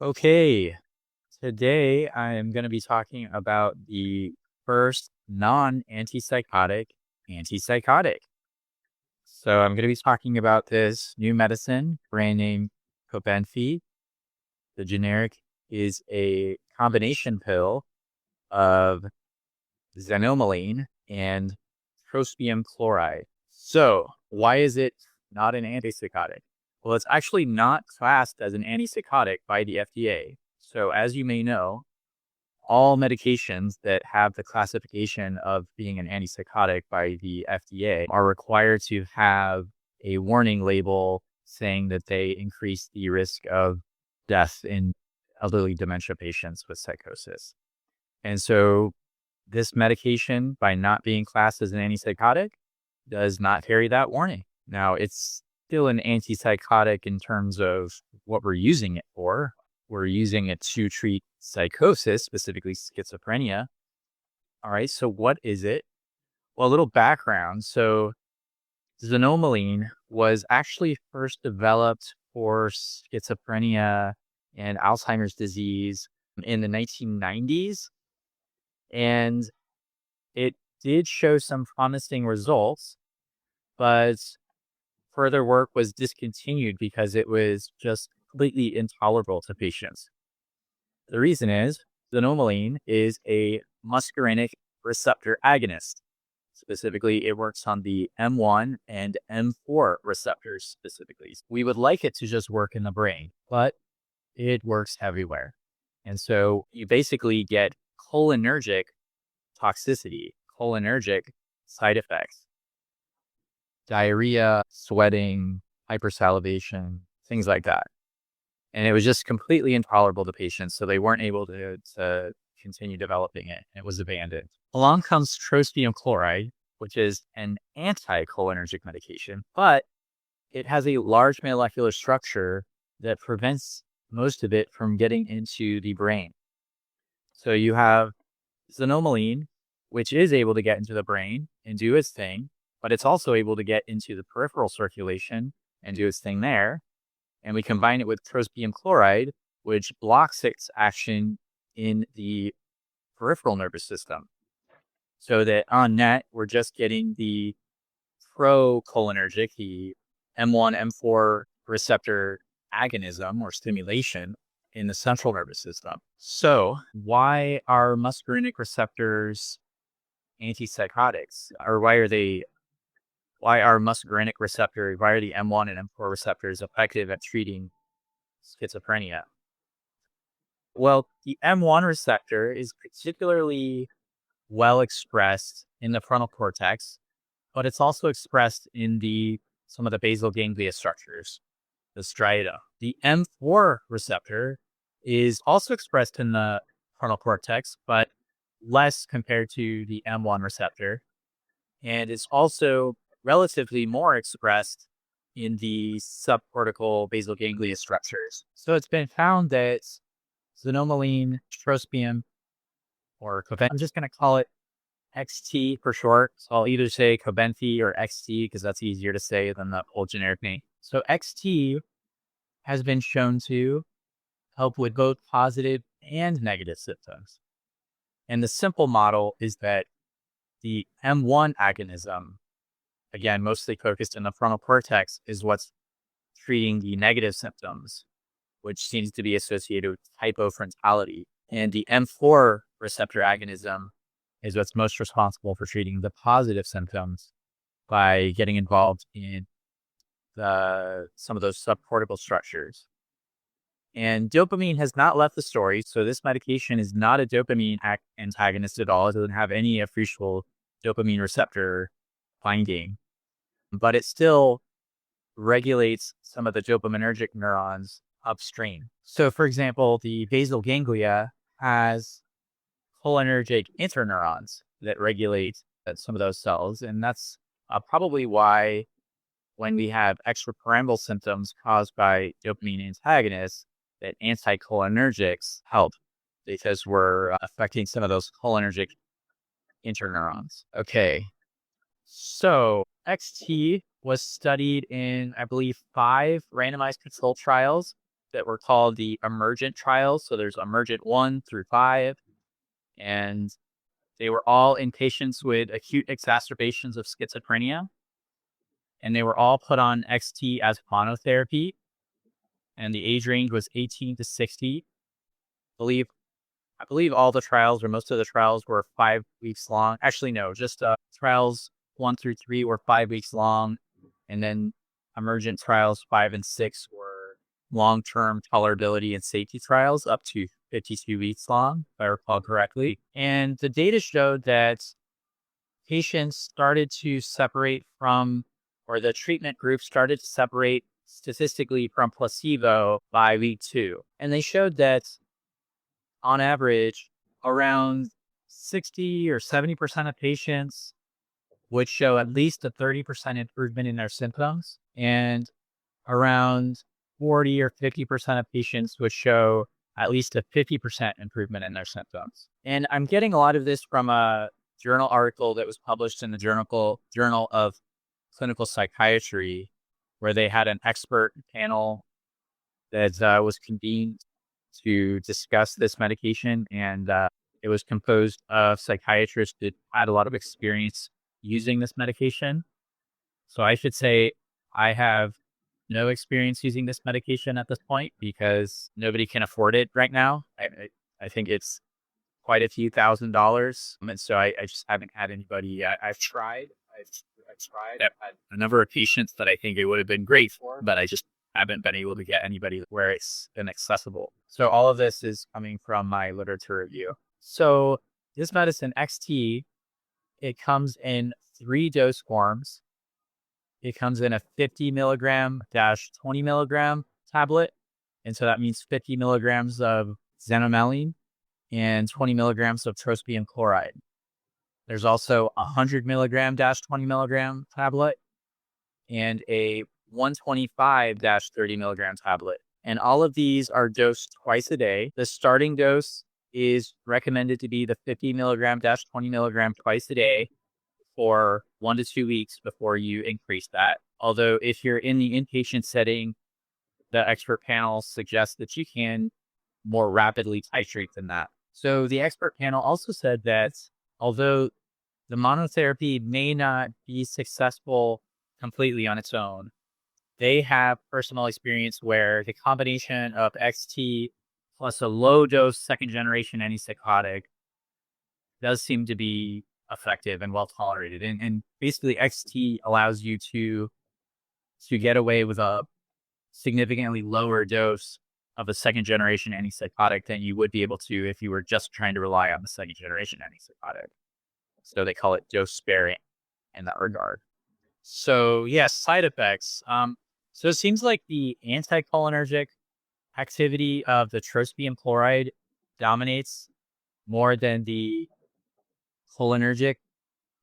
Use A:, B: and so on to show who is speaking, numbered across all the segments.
A: Okay, today I am going to be talking about the first non-antipsychotic antipsychotic. So I'm going to be talking about this new medicine, brand name Cobenfy. The generic is a combination pill of xanomeline and trospium chloride. So why is it not an antipsychotic? Well, it's actually not classed as an antipsychotic by the FDA. So as you may know, all medications that have the classification of being an antipsychotic by the FDA are required to have a warning label saying that they increase the risk of death in elderly dementia patients with psychosis. And so this medication, by not being classed as an antipsychotic, does not carry that warning. Now, it's still an antipsychotic in terms of what we're using it for. We're using it to treat psychosis, specifically schizophrenia. All right, so what is it? Well, a little background. So, xanomeline was actually first developed for schizophrenia and Alzheimer's disease in the 1990s. And it did show some promising results, but further work was discontinued because it was just completely intolerable to patients. The reason is xanomeline is a muscarinic receptor agonist. Specifically, it works on the M1 and M4 receptors specifically. We would like it to just work in the brain, but it works everywhere. And so you basically get cholinergic toxicity, cholinergic side effects, diarrhea, sweating, hypersalivation, things like that. And it was just completely intolerable to patients, so they weren't able to continue developing it. It was abandoned. Along comes trospium chloride, which is an anticholinergic medication, but it has a large molecular structure that prevents most of it from getting into the brain. So you have xanomeline, which is able to get into the brain and do its thing, but it's also able to get into the peripheral circulation and do its thing there. And we combine it with trospium chloride, which blocks its action in the peripheral nervous system. So that on net, we're just getting the procholinergic, the M1, M4 receptor agonism or stimulation in the central nervous system. So why are muscarinic receptors antipsychotics? Or why are the M1 and M4 receptors effective at treating schizophrenia? Well, the M1 receptor is particularly well expressed in the frontal cortex, but it's also expressed in some of the basal ganglia structures, the striata. The M4 receptor is also expressed in the frontal cortex, but less compared to the M1 receptor. And it's also relatively more expressed in the subcortical basal ganglia structures. So it's been found that xanomeline, trospium, or Cobenfy, I'm just going to call it XT for short. So I'll either say Cobenfy or XT because that's easier to say than the whole generic name. So XT has been shown to help with both positive and negative symptoms. And the simple model is that the M1 agonism, again, mostly focused in the frontal cortex, is what's treating the negative symptoms, which seems to be associated with hypofrontality. And the M4 receptor agonism is what's most responsible for treating the positive symptoms by getting involved in some of those subcortical structures. And dopamine has not left the story, so this medication is not a dopamine antagonist at all. It doesn't have any appreciable dopamine receptor binding, but it still regulates some of the dopaminergic neurons upstream. So, for example, the basal ganglia has cholinergic interneurons that regulate some of those cells, and that's probably why when we have extrapyramidal symptoms caused by dopamine antagonists, that anticholinergics help because we're affecting some of those cholinergic interneurons. Okay, so XT was studied in, I believe, 5 randomized controlled trials that were called the EMERGENT trials. So there's EMERGENT 1 through 5, and they were all in patients with acute exacerbations of schizophrenia, and they were all put on XT as monotherapy, and the age range was 18 to 60. I believe all the trials, or most of the trials, were 5 weeks long. Actually, no, just trials 1 through 3 were 5 weeks long, and then emergent trials 5 and 6 were long-term tolerability and safety trials up to 52 weeks long, if I recall correctly. And the data showed that patients started to separate from, or the treatment group started to separate statistically from placebo by week 2. And they showed that on average, around 60 or 70% of patients would show at least a 30% improvement in their symptoms, and around 40 or 50% of patients would show at least a 50% improvement in their symptoms. And I'm getting a lot of this from a journal article that was published in the Journal of Clinical Psychiatry, where they had an expert panel that was convened to discuss this medication, and it was composed of psychiatrists that had a lot of experience using this medication. So I should say I have no experience using this medication at this point because nobody can afford it right now. I think it's quite a few $1,000s. And so I just haven't had anybody. I've tried. I've tried. I've had a number of patients that I think it would have been great for, but I just haven't been able to get anybody where it's inaccessible. So all of this is coming from my literature review. So this medicine, XT, it comes in 3 dose forms. It comes in a 50 milligram - 20 milligram tablet. And so that means 50 milligrams of xanomeline and 20 milligrams of trospium chloride. There's also a 100 milligram - 20 milligram tablet and a 125 - 30 milligram tablet. And all of these are dosed twice a day. The starting dose is recommended to be the 50 milligram - 20 milligram twice a day for 1 to 2 weeks before you increase that. Although if you're in the inpatient setting, the expert panel suggests that you can more rapidly titrate than that. So the expert panel also said that although the monotherapy may not be successful completely on its own, they have personal experience where the combination of XT plus a low dose second generation antipsychotic does seem to be effective and well tolerated. And basically XT allows you to get away with a significantly lower dose of a second generation antipsychotic than you would be able to if you were just trying to rely on the second generation antipsychotic. So they call it dose sparing in that regard. So yes, side effects. So it seems like the anticholinergic activity of the trospium chloride dominates more than the cholinergic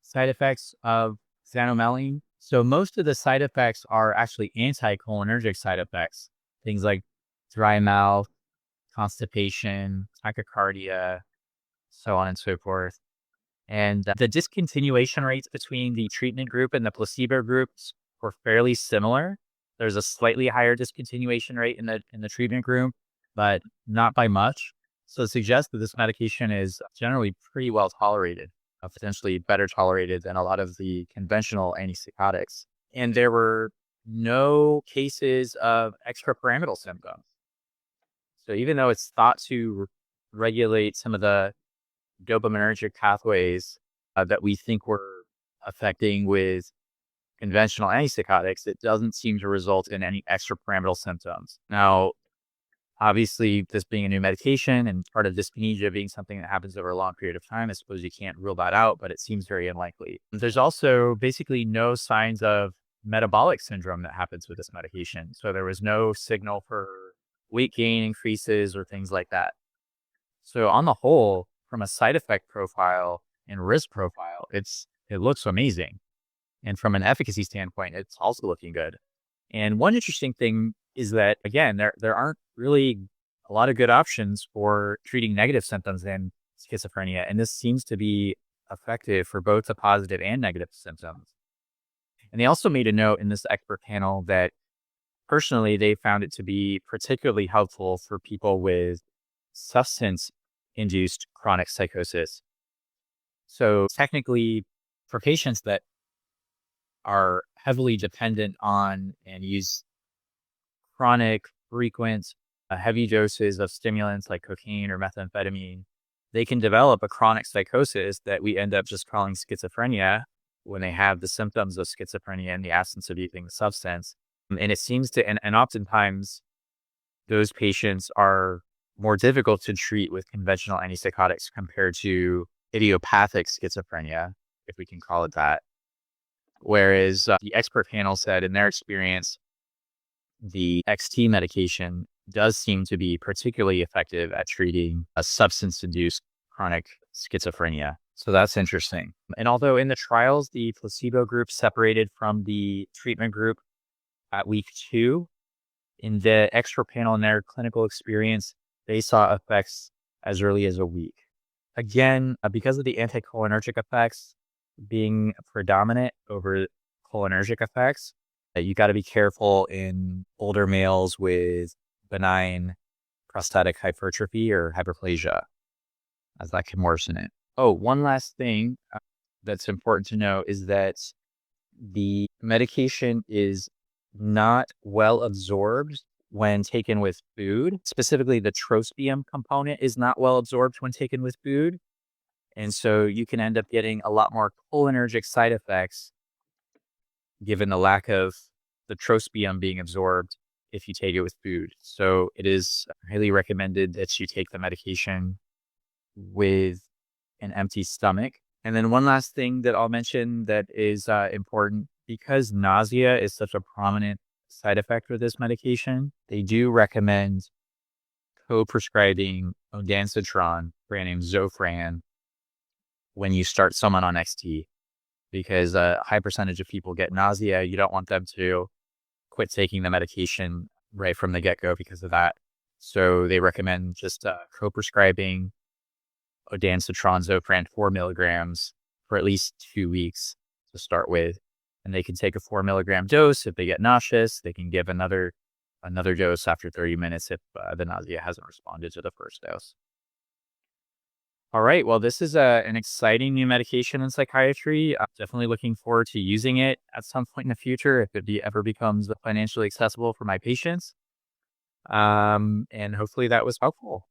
A: side effects of xanomeline. So most of the side effects are actually anticholinergic side effects. Things like dry mouth, constipation, tachycardia, so on and so forth. And the discontinuation rates between the treatment group and the placebo groups were fairly similar. There's a slightly higher discontinuation rate in the treatment group, but not by much. So it suggests that this medication is generally pretty well tolerated, potentially better tolerated than a lot of the conventional antipsychotics. And there were no cases of extrapyramidal symptoms. So even though it's thought to regulate some of the dopaminergic pathways that we think we're affecting with conventional antipsychotics, it doesn't seem to result in any extrapyramidal symptoms. Now, obviously, this being a new medication and part of dyskinesia being something that happens over a long period of time, I suppose you can't rule that out, but it seems very unlikely. There's also basically no signs of metabolic syndrome that happens with this medication. So there was no signal for weight gain increases or things like that. So on the whole, from a side effect profile and risk profile, it looks amazing. And from an efficacy standpoint, it's also looking good. And one interesting thing is that, again, there aren't really a lot of good options for treating negative symptoms in schizophrenia. And this seems to be effective for both the positive and negative symptoms. And they also made a note in this expert panel that Personally, they found it to be particularly helpful for people with substance-induced chronic psychosis. So technically, for patients that are heavily dependent on and use chronic, frequent, heavy doses of stimulants like cocaine or methamphetamine, they can develop a chronic psychosis that we end up just calling schizophrenia when they have the symptoms of schizophrenia in the absence of using the substance. And it seems to, and oftentimes those patients are more difficult to treat with conventional antipsychotics compared to idiopathic schizophrenia, if we can call it that. Whereas the expert panel said in their experience, the XT medication does seem to be particularly effective at treating a substance-induced chronic schizophrenia. So that's interesting. And although in the trials, the placebo group separated from the treatment group at week 2, in the expert panel in their clinical experience, they saw effects as early as a week. Again, because of the anticholinergic effects being predominant over cholinergic effects, you got to be careful in older males with benign prostatic hypertrophy or hyperplasia, as that can worsen it. Oh, one last thing that's important to know is that the medication is not well absorbed when taken with food. Specifically, the trospium component is not well absorbed when taken with food. And so you can end up getting a lot more cholinergic side effects given the lack of the trospium being absorbed if you take it with food. So it is highly recommended that you take the medication with an empty stomach. And then one last thing that I'll mention that is important, because nausea is such a prominent side effect with this medication, they do recommend co-prescribing ondansetron, a brand name Zofran, when you start someone on XT, because a high percentage of people get nausea. You don't want them to quit taking the medication right from the get-go because of that. So they recommend just co-prescribing ondansetron Zofran 4 milligrams for at least 2 weeks to start with. And they can take a 4 milligram dose. If they get nauseous, they can give another dose after 30 minutes if the nausea hasn't responded to the first dose. All right. Well, this is an exciting new medication in psychiatry. I'm definitely looking forward to using it at some point in the future if it ever becomes financially accessible for my patients. And hopefully that was helpful.